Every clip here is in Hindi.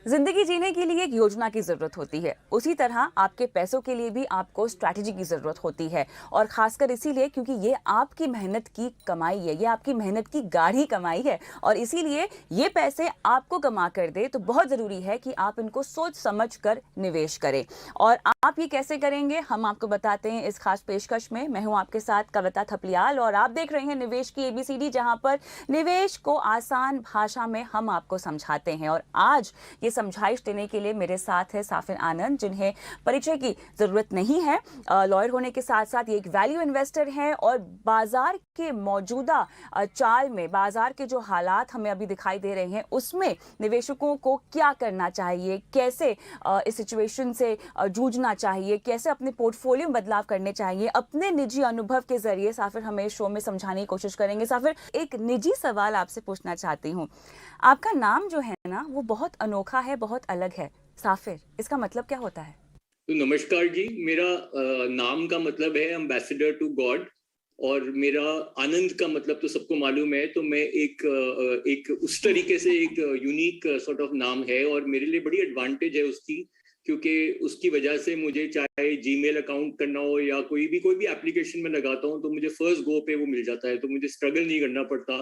जिंदगी जीने के लिए एक योजना की जरूरत होती है। उसी तरह आपके पैसों के लिए भी आपको स्ट्रैटेजी की जरूरत होती है, और खासकर इसीलिए क्योंकि ये आपकी मेहनत की कमाई है, ये आपकी मेहनत की गाढ़ी कमाई है, और इसीलिए ये पैसे आपको कमा कर दे तो बहुत जरूरी है कि आप इनको सोच समझ कर निवेश करें। और आप ये कैसे करेंगे, हम आपको बताते हैं इस खास पेशकश में। मैं हूं आपके साथ कविता थपलियाल, और आप देख रहे हैं निवेश की एबीसीडी, जहां पर निवेश को आसान भाषा में हम आपको समझाते हैं। और आज ये समझाइश देने के लिए मेरे साथ है साफिन आनंद, जिन्हें परिचय की जरूरत नहीं है। लॉयर होने के साथ साथ ये एक वैल्यू इन्वेस्टर हैं, और बाजार के मौजूदा चाल में, बाजार के जो हालात हमें अभी दिखाई दे रहे हैं, उसमें निवेशकों को क्या करना चाहिए, कैसे इस सिचुएशन से जूझना चाहिए, कैसे अपने पोर्टफोलियो में बदलाव करने चाहिए, अपने निजी अनुभव के जरिए साफिर हमें शो में समझाने की कोशिश करेंगे। साफिर, एक निजी सवाल आपसे पूछना चाहती हूँ। आपका नाम जो है ना, वो बहुत अनोखा है, बहुत अलग है। साफिर, इसका मतलब क्या होता है? तो नमस्कार जी। मेरा नाम का मतलब है एम्बेसडर टू गॉड, और मेरा आनंद का मतलब तो सबको मालूम है। तो मैं एक उस तरीके से एक यूनिक सॉर्ट ऑफ नाम है, और मेरे लिए बड़ी एडवांटेज है उसकी, क्योंकि उसकी वजह से मुझे चाहे जीमेल अकाउंट करना हो या कोई भी एप्लीकेशन में लगाता हूँ तो मुझे फर्स्ट गो पे वो मिल जाता है। तो मुझे स्ट्रगल नहीं करना पड़ता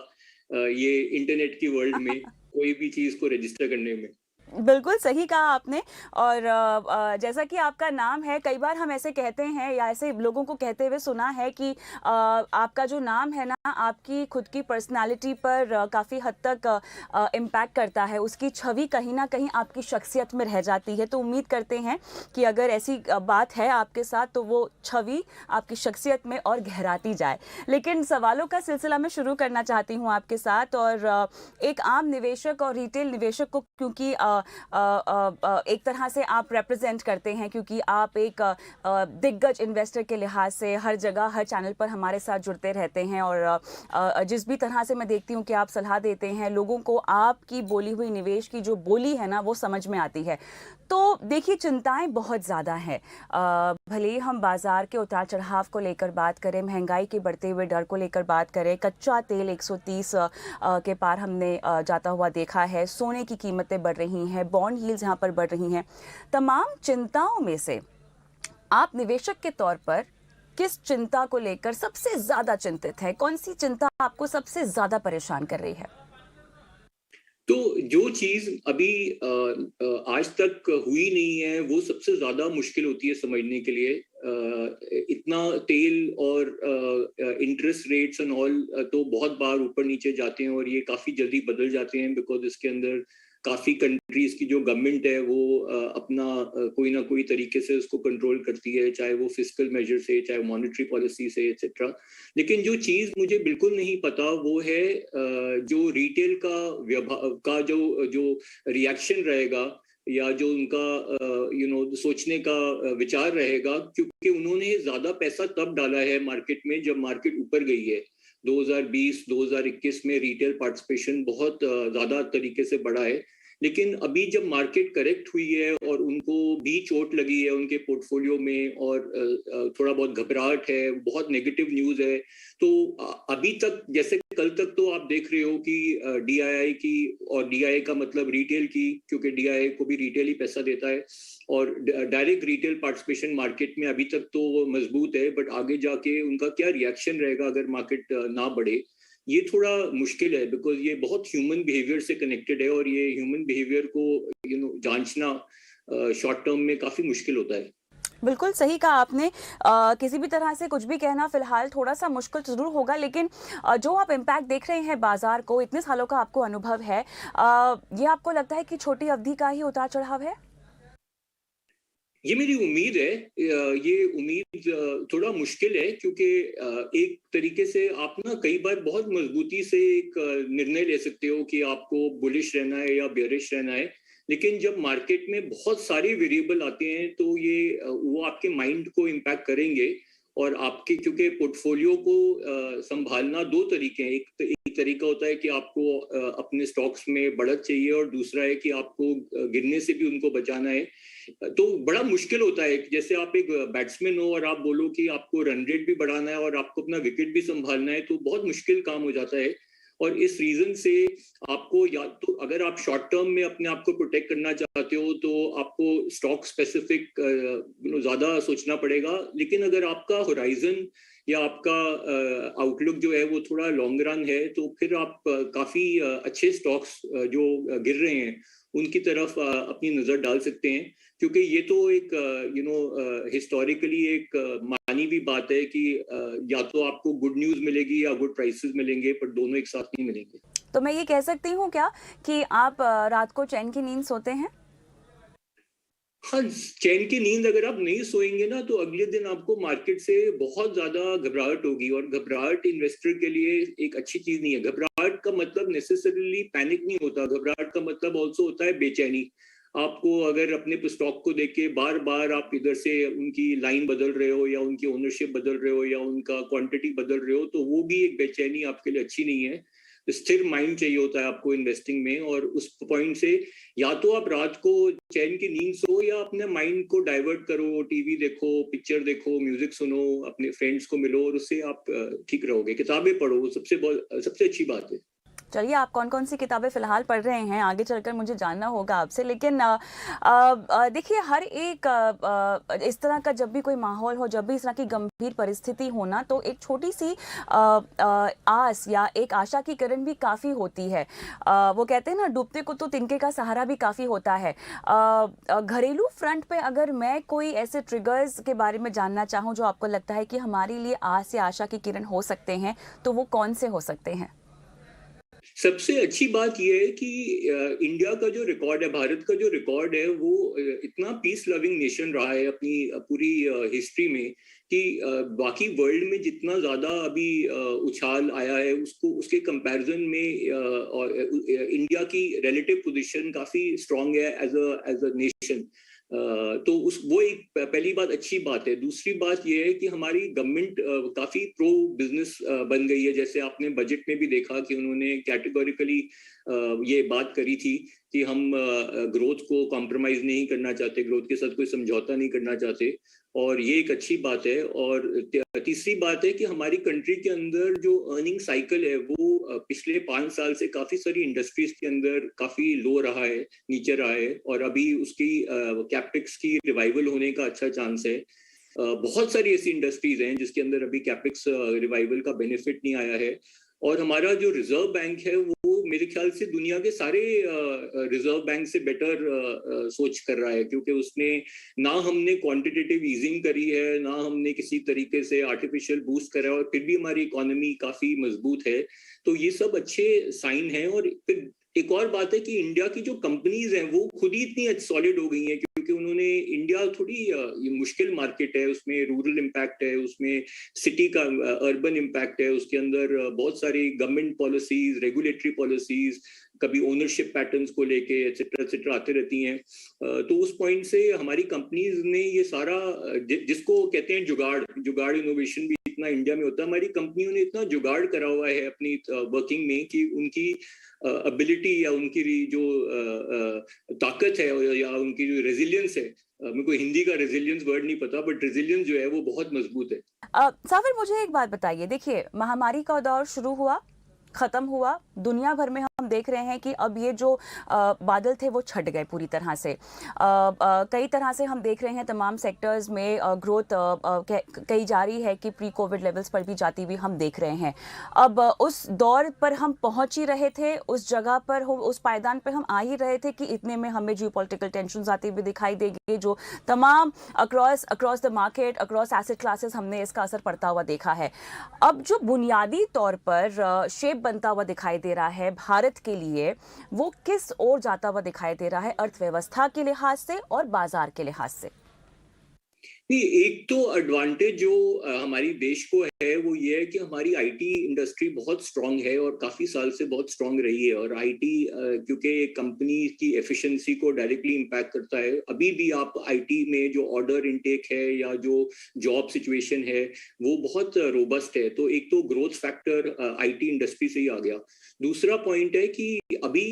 ये इंटरनेट की वर्ल्ड में कोई भी चीज को रजिस्टर करने में। बिल्कुल सही कहा आपने। और जैसा कि आपका नाम है, कई बार हम ऐसे कहते हैं या ऐसे लोगों को कहते हुए सुना है कि आपका जो नाम है ना, आपकी खुद की पर्सनालिटी पर काफ़ी हद तक इम्पैक्ट करता है। उसकी छवि कहीं ना कहीं आपकी शख्सियत में रह जाती है। तो उम्मीद करते हैं कि अगर ऐसी बात है आपके साथ, तो वो छवि आपकी शख्सियत में और गहराती जाए। लेकिन सवालों का सिलसिला मैं शुरू करना चाहती हूँ आपके साथ। और एक आम निवेशक और रिटेल निवेशक को, क्योंकि एक तरह से आप रिप्रेजेंट करते हैं, क्योंकि आप एक दिग्गज इन्वेस्टर के लिहाज से हर जगह हर चैनल पर हमारे साथ जुड़ते रहते हैं, और जिस भी तरह से मैं देखती हूँ कि आप सलाह देते हैं लोगों को, आपकी बोली हुई निवेश की जो बोली है ना, वो समझ में आती है। तो देखिए, चिंताएं बहुत ज़्यादा हैं। भले ही हम बाजार के उतार चढ़ाव को लेकर बात करें, महंगाई के बढ़ते हुए डर को लेकर बात करें, कच्चा तेल 130 के पार हमने जाता हुआ देखा है, सोने की कीमतें बढ़ रही हैं, बॉन्ड यील्ड्स यहाँ पर बढ़ रही हैं। तमाम चिंताओं में से आप निवेशक के तौर पर किस चिंता को लेकर सबसे ज्यादा चिंतित है? कौन सी चिंता आपको सबसे ज्यादा परेशान कर रही है? तो जो चीज अभी आज तक हुई नहीं है वो सबसे ज्यादा मुश्किल होती है समझने के लिए। इतना तेल और इंटरेस्ट रेट्स एंड ऑल तो बहुत बार ऊपर नीचे जाते हैं, और ये काफी जल्दी बदल जाते हैं, बिकॉज इसके अंदर काफी कंट्रीज की जो गवर्नमेंट है वो अपना कोई ना कोई तरीके से उसको कंट्रोल करती है, चाहे वो फिस्कल मेजर से, चाहे मॉनेटरी पॉलिसी से, एक्सेट्रा। लेकिन जो चीज मुझे बिल्कुल नहीं पता वो है जो रिटेल का जो जो रिएक्शन रहेगा, या जो उनका सोचने का विचार रहेगा, क्योंकि उन्होंने ज्यादा पैसा तब डाला है मार्केट में जब मार्केट ऊपर गई है। 2020-2021 में रिटेल पार्टिसिपेशन बहुत ज्यादा तरीके से बढ़ा है। लेकिन अभी जब मार्केट करेक्ट हुई है और उनको भी चोट लगी है उनके पोर्टफोलियो में, और थोड़ा बहुत घबराहट है, बहुत नेगेटिव न्यूज है, तो अभी तक, जैसे कल तक तो आप देख रहे हो कि डीआईआई की, और डीआईआई का मतलब रिटेल की, क्योंकि डीआईआई को भी रिटेल ही पैसा देता है, और डायरेक्ट रिटेल पार्टिसिपेशन मार्केट में अभी तक तो मजबूत है। बट आगे जाके उनका क्या रिएक्शन रहेगा अगर मार्केट ना बढ़े, ये थोड़ा मुश्किल है, बिकॉज ये बहुत ह्यूमन बिहेवियर से कनेक्टेड है, और ये ह्यूमन बिहेवियर को जांचना शॉर्ट टर्म में काफी मुश्किल होता है। बिल्कुल सही कहा आपने। किसी भी तरह से कुछ भी कहना फिलहाल थोड़ा सा मुश्किल जरूर होगा, लेकिन जो आप इम्पैक्ट देख रहे हैं बाजार को, इतने सालों का आपको अनुभव है, ये आपको लगता है कि छोटी अवधि का ही उतार चढ़ाव है? ये मेरी उम्मीद है। ये उम्मीद थोड़ा मुश्किल है, क्योंकि एक तरीके से आप ना कई बार बहुत मजबूती से एक निर्णय ले सकते हो कि आपको बुलिश रहना है या बेयरिश रहना है। लेकिन जब मार्केट में बहुत सारे वेरिएबल आते हैं तो ये वो आपके माइंड को इम्पैक्ट करेंगे, और आपके, क्योंकि पोर्टफोलियो को संभालना दो तरीके हैं। एक तरीका होता है कि आपको अपने स्टॉक्स में बढ़त चाहिए, और दूसरा है कि आपको गिरने से भी उनको बचाना है। तो बड़ा मुश्किल होता है। जैसे आप एक बैट्समैन हो और आप बोलो कि आपको रन रेट भी बढ़ाना है और आपको अपना विकेट भी संभालना है, तो बहुत मुश्किल काम हो जाता है। और इस रीजन से आपको या तो अगर आप शॉर्ट टर्म में अपने आप को प्रोटेक्ट करना चाहते हो तो आपको स्टॉक स्पेसिफिक ज्यादा सोचना पड़ेगा, लेकिन अगर आपका होराइजन या आपका आउटलुक जो है वो थोड़ा लॉन्ग रन है तो फिर आप काफी अच्छे स्टॉक्स जो गिर रहे हैं उनकी तरफ अपनी नजर डाल सकते हैं, क्योंकि ये तो एक हिस्टोरिकली एक मानी हुई बात है कि या तो आपको गुड न्यूज मिलेगी या गुड प्राइसेस मिलेंगे, पर दोनों एक साथ नहीं मिलेंगे। तो मैं ये कह सकती हूँ क्या कि आप रात को चैन की नींद सोते हैं? हाँ, चैन की नींद अगर आप नहीं सोएंगे ना तो अगले दिन आपको मार्केट से बहुत ज्यादा घबराहट होगी, और घबराहट इन्वेस्टर के लिए एक अच्छी चीज नहीं है। घबराहट का मतलब नेसेसरीली पैनिक नहीं होता, घबराहट का मतलब ऑल्सो होता है बेचैनी। आपको अगर अपने स्टॉक को देख के बार बार आप इधर से उनकी लाइन बदल रहे हो या उनकी ओनरशिप बदल रहे हो या उनका क्वांटिटी बदल रहे हो तो वो भी एक बेचैनी आपके लिए अच्छी नहीं है। स्थिर माइंड चाहिए होता है आपको इन्वेस्टिंग में, और उस पॉइंट से या तो आप रात को चैन की नींद सो या अपने माइंड को डाइवर्ट करो, टीवी देखो, पिक्चर देखो, म्यूजिक सुनो, अपने फ्रेंड्स को मिलो, और उससे आप ठीक रहोगे। किताबें पढ़ो, सबसे अच्छी बात है। चलिए, आप कौन-कौन सी किताबें फ़िलहाल पढ़ रहे हैं? आगे चलकर मुझे जानना होगा आपसे। लेकिन देखिए, हर एक इस तरह का जब भी कोई माहौल हो, जब भी इस तरह की गंभीर परिस्थिति हो ना, तो एक छोटी-सी आस या एक आशा की किरण भी काफ़ी होती है। वो कहते हैं ना, डूबते को तो तिनके का सहारा भी काफ़ी होता है। घरेलू फ्रंट पे अगर मैं कोई ऐसे ट्रिगर्स के बारे में जानना चाहूँ, जो आपको लगता है कि हमारे लिए आस या आशा की किरण हो सकते हैं, तो वो कौन से हो सकते हैं? सबसे अच्छी बात यह है कि इंडिया का जो रिकॉर्ड है, भारत का जो रिकॉर्ड है, वो इतना पीस लविंग नेशन रहा है अपनी पूरी हिस्ट्री में कि बाकी वर्ल्ड में जितना ज्यादा अभी उछाल आया है उसको उसके कंपैरिजन में इंडिया की रिलेटिव पोजीशन काफी स्ट्रांग है एज अ नेशन। तो उस वो एक पहली बात अच्छी बात है। दूसरी बात यह है कि हमारी गवर्नमेंट काफी प्रो बिजनेस बन गई है। जैसे आपने बजट में भी देखा कि उन्होंने कैटेगोरिकली ये बात करी थी कि हम ग्रोथ को कॉम्प्रोमाइज नहीं करना चाहते, ग्रोथ के साथ कोई समझौता नहीं करना चाहते, और ये एक अच्छी बात है। और तीसरी बात है कि हमारी कंट्री के अंदर जो अर्निंग साइकिल है वो पिछले 5 साल से काफी सारी इंडस्ट्रीज के अंदर काफी लो रहा है, नीचे रहा है, और अभी उसकी कैपेक्स की रिवाइवल होने का अच्छा चांस है। बहुत सारी ऐसी इंडस्ट्रीज हैं जिसके अंदर अभी कैपेक्स रिवाइवल का बेनिफिट नहीं आया है। और हमारा जो रिजर्व बैंक है वो मेरे ख्याल से दुनिया के सारे रिजर्व बैंक से बेटर सोच कर रहा है, क्योंकि उसने ना हमने क्वांटिटेटिव ईजिंग करी है, ना हमने किसी तरीके से आर्टिफिशियल बूस्ट करा है, और फिर भी हमारी इकोनॉमी काफी मजबूत है। तो ये सब अच्छे साइन हैं। और फिर एक और बात है कि इंडिया की जो कंपनीज हैं वो खुद ही इतनी सॉलिड हो गई हैं, क्योंकि उन्होंने इंडिया थोड़ी ये मुश्किल मार्केट है, उसमें रूरल इम्पैक्ट है, उसमें सिटी का अर्बन इम्पैक्ट है, उसके अंदर बहुत सारी गवर्नमेंट पॉलिसीज, रेगुलेटरी पॉलिसीज, कभी ओनरशिप पैटर्न्स को लेके एटसेट्रा आते रहती हैं। तो उस पॉइंट से हमारी कंपनीज ने ये सारा जिसको कहते हैं जुगाड़ इनोवेशन भी इतना इंडिया में होता है, हमारी कंपनियों ने इतना जुगाड़ करा हुआ है अपनी वर्किंग में कि उनकी एबिलिटी या उनकी जो ताकत है या उनकी जो रेजिलियंस है, मेरे को हिंदी का रेजिलियंस वर्ड नहीं पता, बट रेजिलियंस जो है वो बहुत मजबूत है। साबिर, मुझे एक बात बताइए। देखिए, महामारी का दौर शुरू हुआ, खत्म हुआ, दुनिया भर में हम देख रहे हैं कि अब ये जो बादल थे वो छट गए पूरी तरह से। कई तरह से हम देख रहे हैं तमाम सेक्टर्स में ग्रोथ कही जा रही है कि प्री कोविड लेवल्स पर भी जाती हुई हम देख रहे हैं। अब उस दौर पर हम पहुंच ही रहे थे, उस जगह पर उस पायदान पर हम आ ही रहे थे कि इतने में हमें जियोपॉलिटिकल टेंशन्स आती हुई दिखाई देगी, जो तमाम across the market, across asset classes हमने इसका असर पड़ता हुआ देखा है। अब जो बुनियादी तौर पर शेप बनता हुआ दिखाई दे रहा है भारत के लिए, वो किस ओर जाता हुआ दिखाई दे रहा है, अर्थव्यवस्था के लिहाज से और बाजार के लिहाज से? नहीं, एक तो एडवांटेज जो हमारी देश को है वो ये है कि हमारी आईटी इंडस्ट्री बहुत स्ट्रांग है और काफी साल से बहुत स्ट्रांग रही है। और आईटी क्योंकि कंपनी की एफिशिएंसी को डायरेक्टली इम्पैक्ट करता है, अभी भी आप आईटी में जो ऑर्डर इनटेक है या जो जॉब सिचुएशन है वो बहुत रोबस्ट है। तो एक तो ग्रोथ फैक्टर आईटी इंडस्ट्री से ही आ गया। दूसरा पॉइंट है कि अभी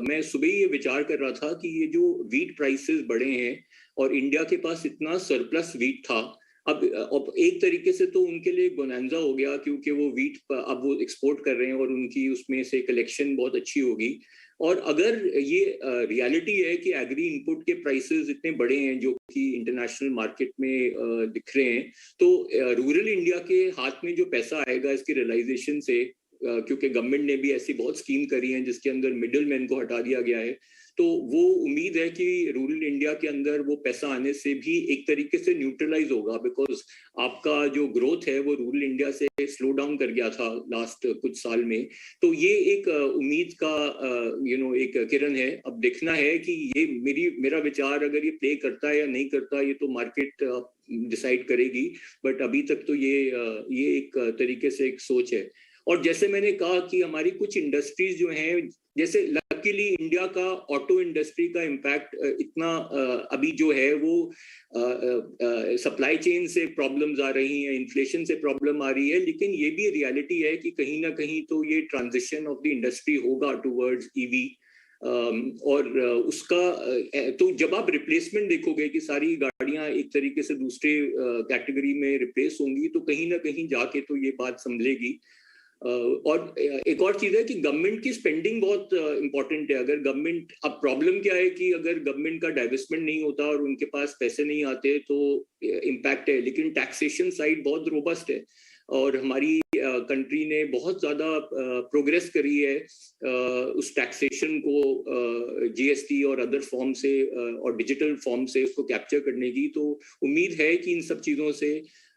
मैं सुबह ये विचार कर रहा था कि ये जो वीट प्राइसेस बढ़े हैं और इंडिया के पास इतना सरप्लस वीट था, अब एक तरीके से तो उनके लिए बोनांजा हो गया, क्योंकि वो व्हीट अब वो एक्सपोर्ट कर रहे हैं और उनकी उसमें से कलेक्शन बहुत अच्छी होगी। और अगर ये रियलिटी है कि एग्री इनपुट के प्राइसेस इतने बड़े हैं जो कि इंटरनेशनल मार्केट में दिख रहे हैं, तो रूरल इंडिया के हाथ में जो पैसा आएगा इसकी रियलाइजेशन से, क्योंकि गवर्नमेंट ने भी ऐसी बहुत स्कीम करी है जिसके अंदर मिडिल मैन को हटा दिया गया है, तो वो उम्मीद है कि रूरल इंडिया के अंदर वो पैसा आने से भी एक तरीके से न्यूट्रलाइज होगा, बिकॉज आपका जो ग्रोथ है वो रूरल इंडिया से स्लो डाउन कर गया था लास्ट कुछ साल में। तो ये एक उम्मीद का एक किरण है। अब देखना है कि ये मेरा विचार अगर ये प्ले करता है या नहीं करता, ये तो मार्केट डिसाइड करेगी, बट अभी तक तो ये एक तरीके से एक सोच है। और जैसे मैंने कहा कि हमारी कुछ इंडस्ट्रीज जो हैं, जैसे लकीली इंडिया का ऑटो इंडस्ट्री का इम्पैक्ट इतना अभी जो है वो सप्लाई चेन से प्रॉब्लम्स आ रही हैं, इन्फ्लेशन से प्रॉब्लम आ रही है, लेकिन ये भी रियलिटी है कि कहीं ना कहीं तो ये ट्रांजिशन ऑफ द इंडस्ट्री होगा टुवर्ड्स ईवी। और उसका तो जब आप रिप्लेसमेंट देखोगे कि सारी गाड़ियां एक तरीके से दूसरे कैटेगरी में रिप्लेस होंगी, तो कहीं ना कहीं जाके तो ये बात संभलेगी। और एक और चीज है कि गवर्नमेंट की स्पेंडिंग बहुत इंपॉर्टेंट है। अगर गवर्नमेंट, अब प्रॉब्लम क्या है कि अगर गवर्नमेंट का डाइवेस्टमेंट नहीं होता और उनके पास पैसे नहीं आते तो इम्पैक्ट है, लेकिन टैक्सेशन साइड बहुत रोबस्ट है और हमारी कंट्री ने बहुत ज्यादा प्रोग्रेस करी है उस टैक्सेशन को जीएसटी और अदर फॉर्म से और डिजिटल फॉर्म से उसको कैप्चर करने की। तो उम्मीद है कि इन सब चीजों से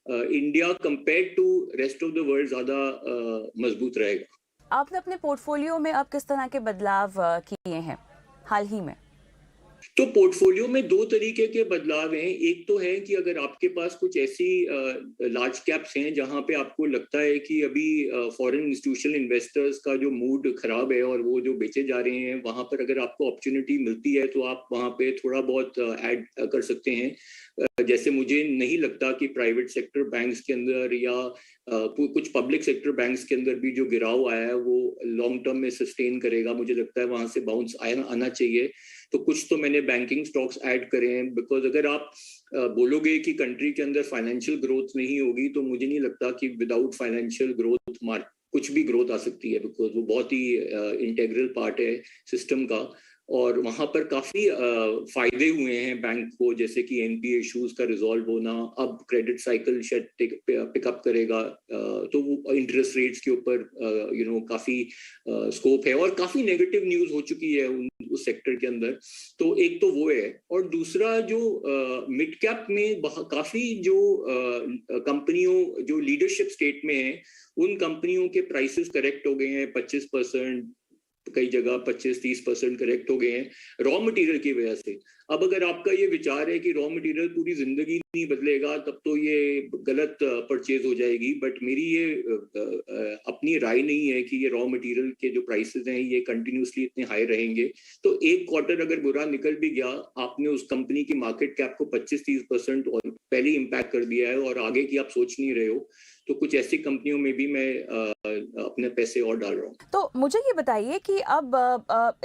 India compare to rest of the world ज्यादा मजबूत रहेगा। आपने अपने पोर्टफोलियो में अब किस तरह के बदलाव किए हैं हाल ही में? तो पोर्टफोलियो में दो तरीके के बदलाव हैं। एक तो है कि अगर आपके पास कुछ ऐसी लार्ज कैप्स हैं जहां पे आपको लगता है कि अभी फॉरेन इंस्टीट्यूशनल इन्वेस्टर्स का जो मूड खराब है और वो जो बेचे जा रहे हैं, वहां पर अगर आपको अपॉर्चुनिटी मिलती है तो आप वहां पे थोड़ा बहुत ऐड कर सकते हैं। जैसे मुझे नहीं लगता कि प्राइवेट सेक्टर बैंक्स के अंदर या कुछ पब्लिक सेक्टर बैंक्स के अंदर भी जो गिराव आया है वो लॉन्ग टर्म में सस्टेन करेगा। मुझे लगता है वहां से बाउंस आना चाहिए। तो कुछ तो मैंने बैंकिंग स्टॉक्स ऐड करे हैं, बिकॉज अगर आप बोलोगे कि कंट्री के अंदर फाइनेंशियल ग्रोथ नहीं होगी, तो मुझे नहीं लगता कि विदाउट फाइनेंशियल ग्रोथ कुछ भी ग्रोथ आ सकती है, बिकॉज वो बहुत ही इंटेग्रल पार्ट है सिस्टम का। और वहां पर काफी फायदे हुए हैं बैंक को, जैसे कि एनपीए इश्यूज का रिजॉल्व होना, अब क्रेडिट साइकिल शायद पिकअप करेगा, तो वो इंटरेस्ट रेट्स के ऊपर काफी स्कोप है। और काफी नेगेटिव न्यूज हो चुकी है उस सेक्टर के अंदर। तो एक तो वो है, और दूसरा जो मिड कैप में काफी जो कंपनियों जो लीडरशिप स्टेट में है, उन कंपनियों के प्राइसेस करेक्ट हो गए हैं 25%, कई जगह 25-30% करेक्ट हो गए हैं रॉ मटेरियल की वजह से। अब अगर आपका ये विचार है कि रॉ मटेरियल पूरी जिंदगी नहीं बदलेगा, तब तो ये गलत परचेज हो जाएगी। बट मेरी ये अपनी राय नहीं है कि ये रॉ मटेरियल के जो प्राइसेस हैं ये कंटिन्यूसली इतने हाई रहेंगे। तो एक क्वार्टर अगर बुरा निकल भी गया, आपने उस कंपनी की मार्केट कैप को 25-30% और पहले इम्पैक्ट कर दिया है और आगे की आप सोच नहीं रहे हो, तो कुछ ऐसी कंपनियों में भी मैं अपने पैसे और डाल रहा हूँ। तो मुझे ये बताइए कि अब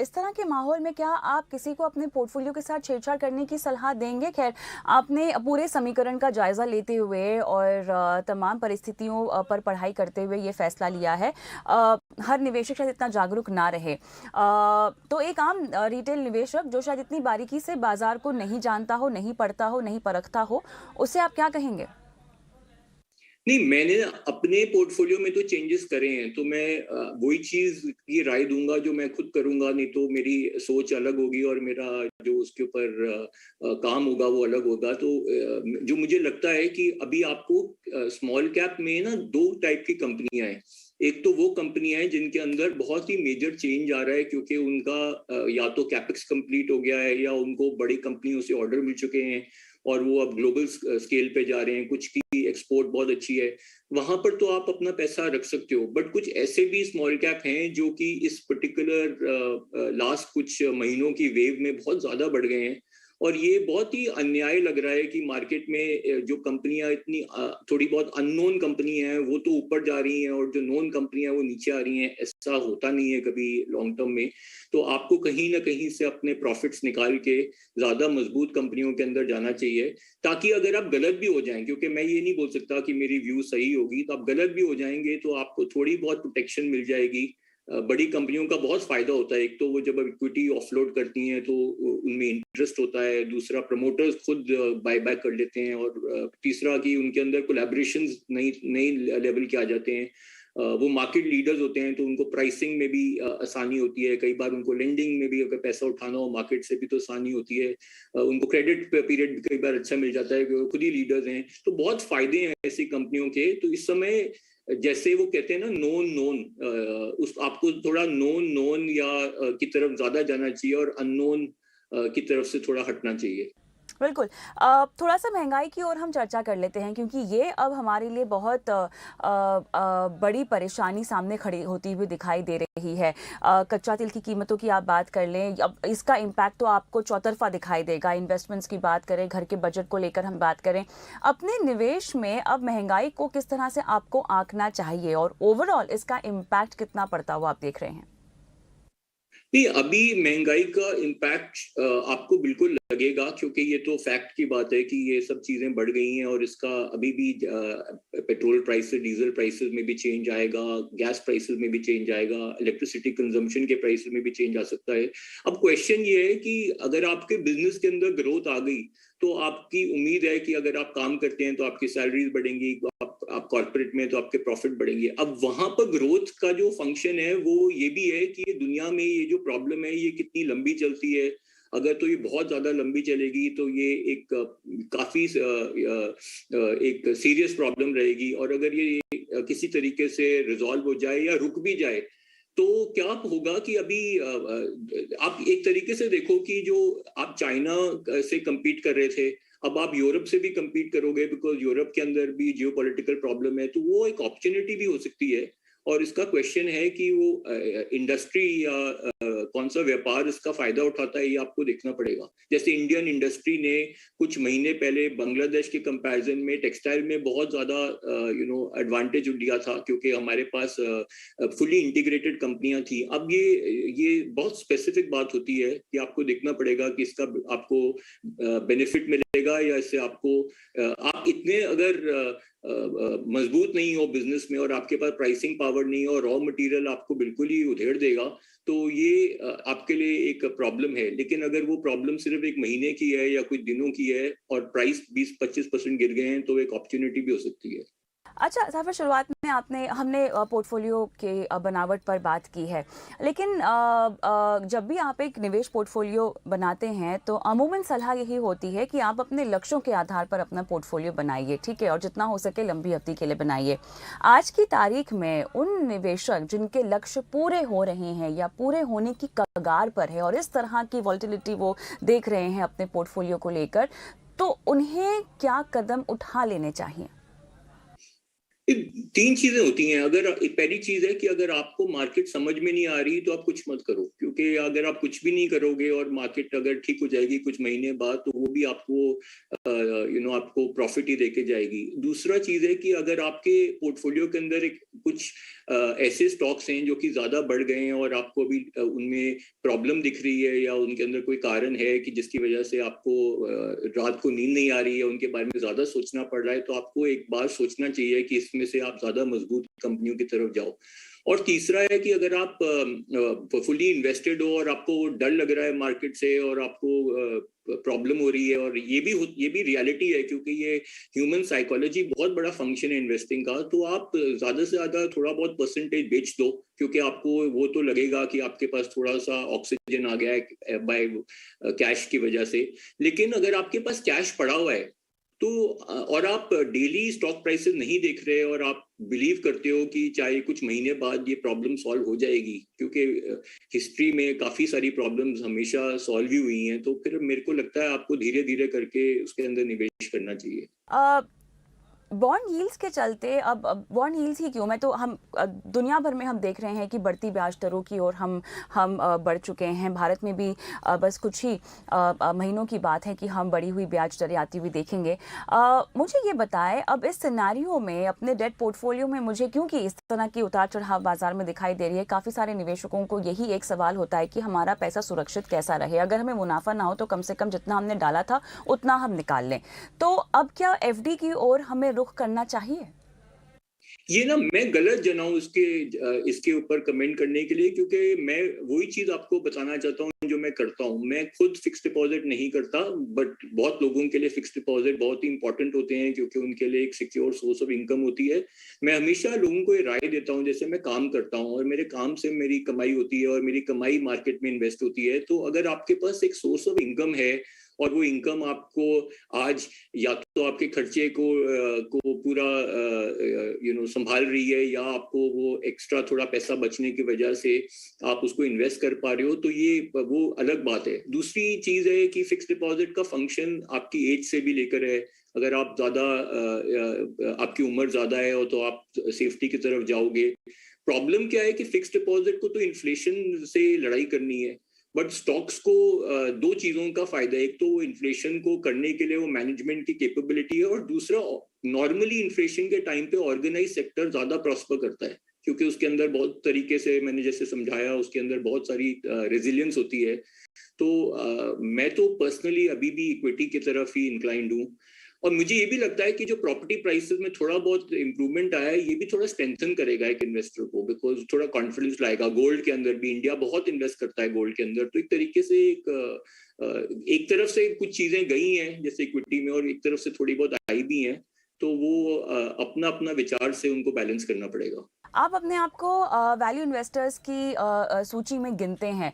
इस तरह के माहौल में क्या आप किसी को अपने पोर्टफोलियो के साथ छेड़छाड़ करने की सलाह देंगे? खैर, आपने पूरे समीकरण का जायजा लेते हुए और तमाम परिस्थितियों पर पढ़ाई करते हुए ये फैसला लिया है। हर निवेशक शायद इतना जागरूक ना रहे, तो एक आम रिटेल निवेशक जो शायद इतनी बारीकी से बाजार को नहीं जानता हो, नहीं पढ़ता हो, नहीं परखता हो, उससे आप क्या कहेंगे? नहीं, मैंने अपने पोर्टफोलियो में तो चेंजेस करे हैं, तो मैं वही चीज की राय दूंगा जो मैं खुद करूंगा। नहीं तो मेरी सोच अलग होगी और मेरा जो उसके ऊपर काम होगा वो अलग होगा। तो जो मुझे लगता है कि अभी आपको स्मॉल कैप में ना दो टाइप की कंपनियां हैं। एक तो वो कंपनियां हैं जिनके अंदर बहुत ही मेजर चेंज आ रहा है, क्योंकि उनका या तो कैपेक्स कंप्लीट हो गया है या उनको बड़ी कंपनियों से ऑर्डर मिल चुके हैं और वो अब ग्लोबल स्केल पे जा रहे हैं। कुछ की एक्सपोर्ट बहुत अच्छी है, वहां पर तो आप अपना पैसा रख सकते हो। बट कुछ ऐसे भी स्मॉल कैप हैं जो कि इस पर्टिकुलर लास्ट कुछ महीनों की वेव में बहुत ज्यादा बढ़ गए हैं और ये बहुत ही अन्याय लग रहा है कि मार्केट में जो कंपनियां इतनी थोड़ी बहुत अननोन कंपनी है वो तो ऊपर जा रही हैं और जो नोन कंपनियां वो नीचे आ रही हैं। ऐसा होता नहीं है कभी लॉन्ग टर्म में। तो आपको कहीं ना कहीं से अपने प्रॉफिट्स निकाल के ज्यादा मजबूत कंपनियों के अंदर जाना चाहिए, ताकि अगर आप गलत भी हो जाएं, क्योंकि मैं ये नहीं बोल सकता कि मेरी व्यू सही होगी, तो आप गलत भी हो जाएंगे तो आपको थोड़ी बहुत प्रोटेक्शन मिल जाएगी। बड़ी कंपनियों का बहुत फायदा होता है, एक तो वो जब इक्विटी ऑफलोड करती हैं तो उनमें इंटरेस्ट होता है, दूसरा प्रमोटर्स खुद बाय बैक कर लेते हैं, और तीसरा कि उनके अंदर कोलैबोरेशंस नई नई लेवल के आ जाते हैं। वो मार्केट लीडर्स होते हैं तो उनको प्राइसिंग में भी आसानी होती है, कई बार उनको लेंडिंग में भी अगर पैसा उठाना हो मार्केट से भी तो आसानी होती है, उनको क्रेडिट पीरियड भी कई बार अच्छा मिल जाता है, खुद ही लीडर्स हैं। तो बहुत फायदे हैं ऐसी कंपनियों के। तो इस समय जैसे वो कहते हैं ना, नोन नोन, उस आपको थोड़ा नोन नोन या की तरफ ज्यादा जाना चाहिए और अननोन की तरफ से थोड़ा हटना चाहिए। बिल्कुल। थोड़ा सा महंगाई की ओर हम चर्चा कर लेते हैं, क्योंकि ये अब हमारे लिए बहुत बड़ी परेशानी सामने खड़ी होती हुई दिखाई दे रही है। कच्चा तेल की कीमतों की आप बात कर लें, अब इसका इम्पैक्ट तो आपको चौतरफा दिखाई देगा। इन्वेस्टमेंट्स की बात करें, घर के बजट को लेकर हम बात करें, अपने निवेश में अब महंगाई को किस तरह से आपको आंकना चाहिए और ओवरऑल इसका इम्पैक्ट कितना पड़ता हुआ आप देख रहे हैं? नहीं, अभी महंगाई का इम्पैक्ट आपको बिल्कुल लगेगा, क्योंकि ये तो फैक्ट की बात है कि ये सब चीजें बढ़ गई हैं, और इसका अभी भी पेट्रोल प्राइसेस, डीजल प्राइसेस में भी चेंज आएगा, गैस प्राइसेस में भी चेंज आएगा, इलेक्ट्रिसिटी कंजम्पशन के प्राइसेस में भी चेंज आ सकता है। अब क्वेश्चन ये है कि अगर आपके बिजनेस के अंदर ग्रोथ आ गई तो आपकी उम्मीद है कि अगर आप काम करते हैं तो आपकी सैलरीज बढ़ेंगी, आप कॉर्पोरेट में तो आपके प्रॉफिट बढ़ेंगे। अब वहां पर ग्रोथ का जो फंक्शन है वो ये भी है कि ये दुनिया में ये जो प्रॉब्लम है ये कितनी लंबी चलती है। अगर तो ये बहुत ज्यादा लंबी चलेगी तो ये एक काफी एक सीरियस प्रॉब्लम रहेगी, और अगर ये किसी तरीके से रिजॉल्व हो जाए या रुक भी जाए तो क्या होगा कि अभी आप एक तरीके से देखो कि जो आप चाइना से compete कर रहे थे, अब आप यूरोप से भी compete करोगे, बिकॉज यूरोप के अंदर भी जियोपॉलिटिकल प्रॉब्लम है, तो वो एक अपॉर्चुनिटी भी हो सकती है। और इसका क्वेश्चन है कि वो इंडस्ट्री या कौन सा व्यापार इसका फायदा उठाता है, ये आपको देखना पड़ेगा। जैसे इंडियन इंडस्ट्री ने कुछ महीने पहले बांग्लादेश के कंपैरिजन में टेक्सटाइल में बहुत ज्यादा एडवांटेज लिया था, क्योंकि हमारे पास फुली इंटीग्रेटेड कंपनियां थी। अब ये बहुत स्पेसिफिक बात होती है कि आपको देखना पड़ेगा कि इसका आपको बेनिफिट मिलेगा या इससे आपको आप इतने अगर मजबूत नहीं हो बिजनेस में और आपके पास प्राइसिंग पावर नहीं हो और रॉ मटेरियल आपको बिल्कुल ही उधेड़ देगा, तो ये आपके लिए एक प्रॉब्लम है। लेकिन अगर वो प्रॉब्लम सिर्फ एक महीने की है या कुछ दिनों की है और प्राइस 20-25% गिर गए हैं, तो एक अपॉर्चुनिटी भी हो सकती है। अच्छा साफर, शुरुआत में हमने पोर्टफोलियो के बनावट पर बात की है, लेकिन जब भी आप एक निवेश पोर्टफोलियो बनाते हैं तो अमूमन सलाह यही होती है कि आप अपने लक्ष्यों के आधार पर अपना पोर्टफोलियो बनाइए, ठीक है, और जितना हो सके लंबी अवधि के लिए बनाइए। आज की तारीख में उन निवेशक जिनके लक्ष्य पूरे हो रहे हैं या पूरे होने की कगार पर है और इस तरह की वॉलेटिलिटी वो देख रहे हैं अपने पोर्टफोलियो को लेकर, तो उन्हें क्या कदम उठा लेने चाहिए? तीन चीजें होती हैं। अगर पहली चीज है कि अगर आपको मार्केट समझ में नहीं आ रही तो आप कुछ मत करो, क्योंकि अगर आप कुछ भी नहीं करोगे और मार्केट अगर ठीक हो जाएगी कुछ महीने बाद, तो वो भी आपको आपको प्रॉफिट ही देके जाएगी। दूसरा चीज है कि अगर आपके पोर्टफोलियो के अंदर कुछ ऐसे स्टॉक्स हैं जो कि ज्यादा बढ़ गए हैं और आपको अभी उनमें प्रॉब्लम दिख रही है या उनके अंदर कोई कारण है कि जिसकी वजह से आपको रात को नींद नहीं आ रही है, उनके बारे में ज्यादा सोचना पड़ रहा है, तो आपको एक बार सोचना चाहिए कि इसमें से आप ज्यादा मजबूत कंपनियों की तरफ जाओ। और तीसरा है कि अगर आप फुली इन्वेस्टेड हो और आपको डर लग रहा है मार्केट से और आपको प्रॉब्लम हो रही है, और ये भी रियलिटी है, क्योंकि ये ह्यूमन साइकोलॉजी बहुत बड़ा फंक्शन है इन्वेस्टिंग का, तो आप ज्यादा से ज्यादा थोड़ा बहुत परसेंटेज बेच दो, क्योंकि आपको वो तो लगेगा कि आपके पास थोड़ा सा ऑक्सीजन आ गया है बाय कैश की वजह से। लेकिन अगर आपके पास कैश पड़ा हुआ है तो और आप डेली स्टॉक प्राइसेस नहीं देख रहे और आप बिलीव करते हो कि चाहे कुछ महीने बाद ये प्रॉब्लम सॉल्व हो जाएगी, क्योंकि हिस्ट्री में काफी सारी प्रॉब्लम्स हमेशा सॉल्व ही हुई हैं, तो फिर मेरे को लगता है आपको धीरे धीरे करके उसके अंदर निवेश करना चाहिए। बॉन्ड यील्ड्स के चलते अब बॉन्ड यील्ड्स ही क्यों, मैं तो हम दुनिया भर में हम देख रहे हैं कि बढ़ती ब्याज दरों की ओर हम बढ़ चुके हैं। भारत में भी बस कुछ ही महीनों की बात है कि हम बढ़ी हुई ब्याज दरें आती हुई देखेंगे। मुझे ये बताएं, अब इस सिनेरियो में अपने डेट पोर्टफोलियो में मुझे क्योंकि इस तरह की उतार चढ़ाव बाजार में दिखाई दे रही है, काफ़ी सारे निवेशकों को यही एक सवाल होता है कि हमारा पैसा सुरक्षित कैसा रहे, अगर हमें मुनाफा ना हो तो कम से कम जितना हमने डाला था उतना हम निकाल लें। तो अब क्या एफडी की ओर हमें रुख करना चाहिए? ये ना मैं गलत जना हूँ इसके ऊपर कमेंट करने के लिए, क्योंकि मैं वही चीज आपको बताना चाहता हूँ जो मैं करता हूँ। मैं खुद फिक्स डिपॉजिट नहीं करता, बट बहुत लोगों के लिए फिक्स डिपॉजिट बहुत ही इंपॉर्टेंट होते हैं, क्योंकि उनके लिए एक सिक्योर सोर्स ऑफ इनकम होती है। मैं हमेशा लोगों को ये राय देता हूँ, जैसे मैं काम करता हूँ और मेरे काम से मेरी कमाई होती है और मेरी कमाई मार्केट में इन्वेस्ट होती है, तो अगर आपके पास एक सोर्स ऑफ इनकम है और वो इनकम आपको आज या तो आपके खर्चे को पूरा संभाल रही है, या आपको वो एक्स्ट्रा थोड़ा पैसा बचने की वजह से आप उसको इन्वेस्ट कर पा रहे हो, तो ये वो अलग बात है। दूसरी चीज है कि फिक्स डिपॉजिट का फंक्शन आपकी एज से भी लेकर है। अगर आप ज्यादा आपकी उम्र ज्यादा है और तो आप सेफ्टी की तरफ जाओगे। प्रॉब्लम क्या है कि फिक्स डिपॉजिट को तो इन्फ्लेशन से लड़ाई करनी है, बट स्टॉक्स को दो चीजों का फायदा है। एक तो इन्फ्लेशन को करने के लिए वो मैनेजमेंट की कैपेबिलिटी है, और दूसरा नॉर्मली इन्फ्लेशन के टाइम पे ऑर्गेनाइज सेक्टर ज्यादा प्रॉस्पर करता है, क्योंकि उसके अंदर बहुत तरीके से मैंने जैसे समझाया, उसके अंदर बहुत सारी रेजिलियंस होती है। तो मैं तो पर्सनली अभी भी इक्विटी की तरफ ही इंक्लाइंड हूँ। और मुझे ये भी लगता है कि जो प्रॉपर्टी प्राइसेस में थोड़ा बहुत इम्प्रूवमेंट आया है, ये भी थोड़ा स्ट्रेंथन करेगा एक इन्वेस्टर को, बिकॉज थोड़ा कॉन्फिडेंस लाएगा। गोल्ड के अंदर भी इंडिया बहुत इन्वेस्ट करता है गोल्ड के अंदर, तो एक तरीके से एक तरफ से कुछ चीजें गई हैं जैसे इक्विटी में, और एक तरफ से थोड़ी बहुत आई भी हैं, तो वो अपना अपना विचार से उनको बैलेंस करना पड़ेगा। आप अपने आप को वैल्यू इन्वेस्टर्स की सूची में गिनते हैं।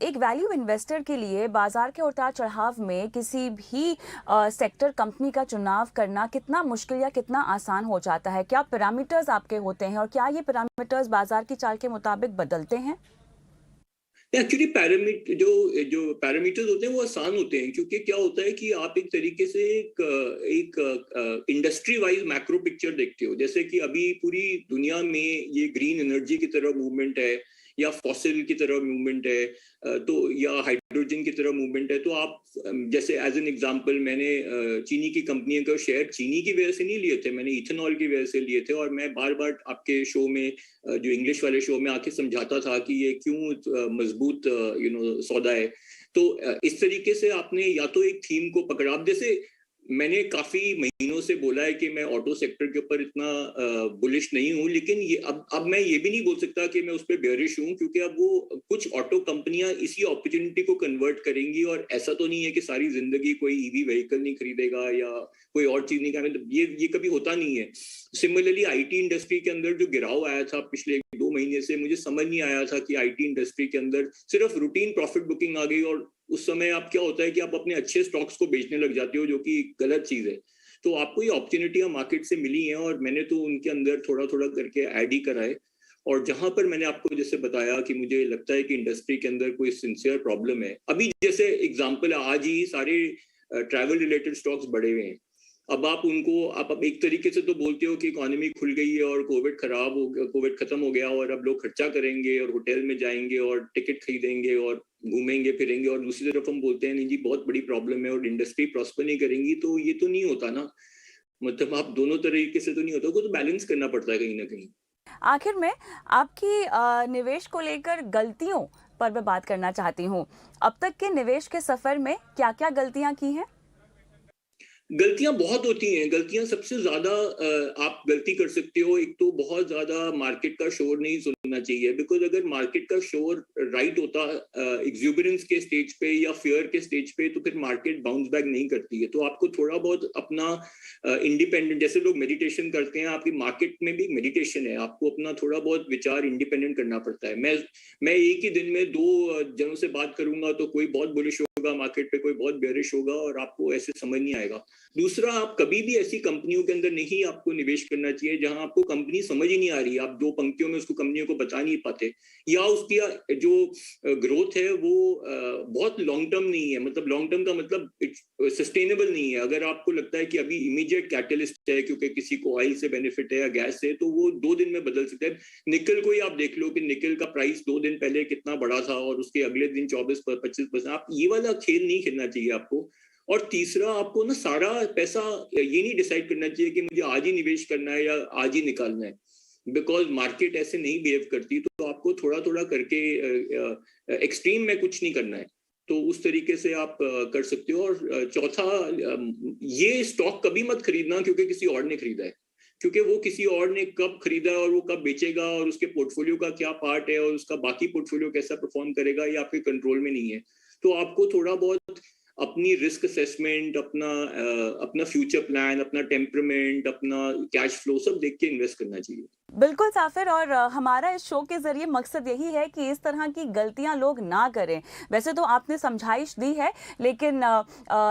एक वैल्यू इन्वेस्टर के लिए बाजार के उतार चढ़ाव में किसी भी सेक्टर कंपनी का चुनाव करना कितना मुश्किल या कितना आसान हो जाता है? क्या पैरामीटर्स आपके होते हैं और क्या ये पैरामीटर्स बाजार की चाल के मुताबिक बदलते हैं? एक्चुअली जो पैरामीटर्स होते हैं वो आसान होते हैं, क्योंकि क्या होता है कि आप एक तरीके से एक इंडस्ट्री वाइज मैक्रो पिक्चर देखते हो। जैसे कि अभी पूरी दुनिया में ये ग्रीन एनर्जी की तरफ मूवमेंट है, या फॉसिल की तरफ मूवमेंट है, तो या हाइड्रोजन की तरफ मूवमेंट है। तो आप जैसे एज एन एग्जांपल, मैंने चीनी की कंपनियों का शेयर चीनी की वजह से नहीं लिए थे, मैंने इथेनॉल की वजह से लिए थे। और मैं बार बार आपके शो में, जो इंग्लिश वाले शो में आके समझाता था कि ये क्यों मजबूत सौदा है। तो इस तरीके से आपने या तो एक थीम को पकड़ा। आप जैसे मैंने काफी महीनों से बोला है कि मैं ऑटो सेक्टर के ऊपर इतना बुलिश नहीं हूं, लेकिन ये अब मैं ये भी नहीं बोल सकता कि मैं उस पर बेयरिश हूं, क्योंकि अब वो कुछ ऑटो कंपनियां इसी अपॉर्चुनिटी को कन्वर्ट करेंगी। और ऐसा तो नहीं है कि सारी जिंदगी कोई ईवी व्हीकल नहीं खरीदेगा या कोई और चीज नहीं करेगा, ये कभी होता नहीं है। सिमिलरली आईटी इंडस्ट्री के अंदर जो गिराव आया था पिछले 2 महीने से, मुझे समझ नहीं आया था कि आईटी इंडस्ट्री के अंदर सिर्फ रूटीन प्रॉफिट बुकिंग आ गई, और उस समय आप क्या होता है कि आप अपने अच्छे स्टॉक्स को बेचने लग जाते हो, जो कि गलत चीज है। तो आपको ये अपॉर्चुनिटियां मार्केट से मिली हैं, और मैंने तो उनके अंदर थोड़ा थोड़ा करके ऐड ही कराए। और जहां पर मैंने आपको जैसे बताया कि मुझे लगता है कि इंडस्ट्री के अंदर कोई सिंसियर प्रॉब्लम है, अभी जैसे एग्जांपल, आज ही सारे ट्रैवल रिलेटेड स्टॉक्स बढ़े हुए हैं। अब आप एक तरीके से तो बोलते हो कि इकोनॉमी खुल गई है और कोविड खत्म हो गया और अब लोग खर्चा करेंगे और होटल में जाएंगे और टिकट खरीदेंगे और घूमेंगे फिरेंगे, और दूसरी तरफ हम बोलते हैं नहीं जी बहुत बड़ी प्रॉब्लम है और इंडस्ट्री प्रॉस्पर नहीं करेंगी। तो ये तो नहीं होता ना, मतलब आप दोनों तरीके से तो नहीं होता, तो बैलेंस करना पड़ता है कहीं ना कहीं। आखिर में आपकी निवेश को लेकर गलतियों पर मैं बात करना चाहती हूँ। अब तक के निवेश के सफर में क्या-क्या गलतियां की हैं? गलतियां बहुत होती हैं। गलतियां सबसे ज्यादा आप गलती कर सकते हो, एक तो बहुत ज्यादा मार्केट का शोर नहीं सुनना चाहिए, बिकॉज अगर मार्केट का शोर राइट होता एग्जूबरेंस के स्टेज पे या फियर के स्टेज पे, तो फिर मार्केट बाउंस बैक नहीं करती है। तो आपको थोड़ा बहुत अपना इंडिपेंडेंट, जैसे लोग मेडिटेशन करते हैं, आपकी मार्केट में भी मेडिटेशन है, आपको अपना थोड़ा बहुत विचार इंडिपेंडेंट करना पड़ता है। मैं एक ही दिन में 2 जनों से बात करूंगा तो कोई बहुत बुलिश होगा मार्केट पे, कोई बहुत बेयरिश होगा, और आपको ऐसे समझ नहीं आएगा। दूसरा, आप कभी भी ऐसी कंपनियों के अंदर नहीं आपको निवेश करना चाहिए जहां आपको कंपनी समझ ही नहीं आ रही, आप 2 पंक्तियों में उसको कंपनियों को बता नहीं पाते, या उसकी जो ग्रोथ है वो बहुत लॉन्ग टर्म नहीं है, मतलब लॉन्ग टर्म का मतलब सस्टेनेबल नहीं है। अगर आपको लगता है कि अभी इमीडिएट कैटलिस्ट है क्योंकि किसी को ऑयल से बेनिफिट है या गैस से, तो वो 2 दिन में बदल सकता है। निकल को ही आप देख लो कि निकल का प्राइस 2 दिन पहले कितना बड़ा था और उसके अगले दिन 24-25%। आप ये वाला खेल नहीं खेलना चाहिए आपको। और तीसरा, आपको ना सारा पैसा ये नहीं डिसाइड करना चाहिए कि मुझे आज ही निवेश करना है या आज ही निकालना है, बिकॉज मार्केट ऐसे नहीं बिहेव करती। तो आपको थोड़ा थोड़ा करके एक्सट्रीम में कुछ नहीं करना है, तो उस तरीके से आप कर सकते हो। और चौथा, ये स्टॉक कभी मत खरीदना क्योंकि किसी और ने खरीदा है, क्योंकि वो किसी और ने कब खरीदा और वो कब बेचेगा और उसके पोर्टफोलियो का क्या पार्ट है और उसका बाकी पोर्टफोलियो कैसा परफॉर्म करेगा, ये आपके कंट्रोल में नहीं है। तो आपको थोड़ा बहुत अपनी रिस्क असेसमेंट, अपना फ्यूचर प्लान, अपना टेम्परामेंट, अपना कैश फ्लो सब देख के इन्वेस्ट करना चाहिए। बिल्कुल साफिर, और हमारा इस शो के जरिए मकसद यही है कि इस तरह की गलतियां लोग ना करें। वैसे तो आपने समझाइश दी है, लेकिन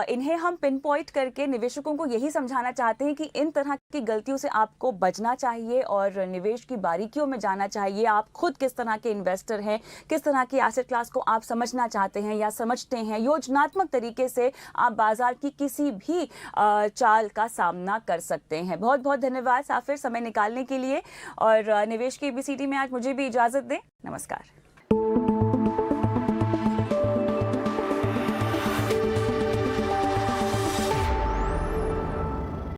इन्हें हम पिन पॉइंट करके निवेशकों को यही समझाना चाहते हैं कि इन तरह की गलतियों से आपको बचना चाहिए और निवेश की बारीकियों में जाना चाहिए। आप खुद किस तरह के इन्वेस्टर हैं, किस तरह की एसेट क्लास को आप समझना चाहते हैं या समझते हैं, योजनात्मक तरीके से आप बाजार की किसी भी चाल का सामना कर सकते हैं। बहुत बहुत धन्यवाद साफिर समय निकालने के लिए, और निवेश की ABCD में आज मुझे भी इजाजत दें। नमस्कार।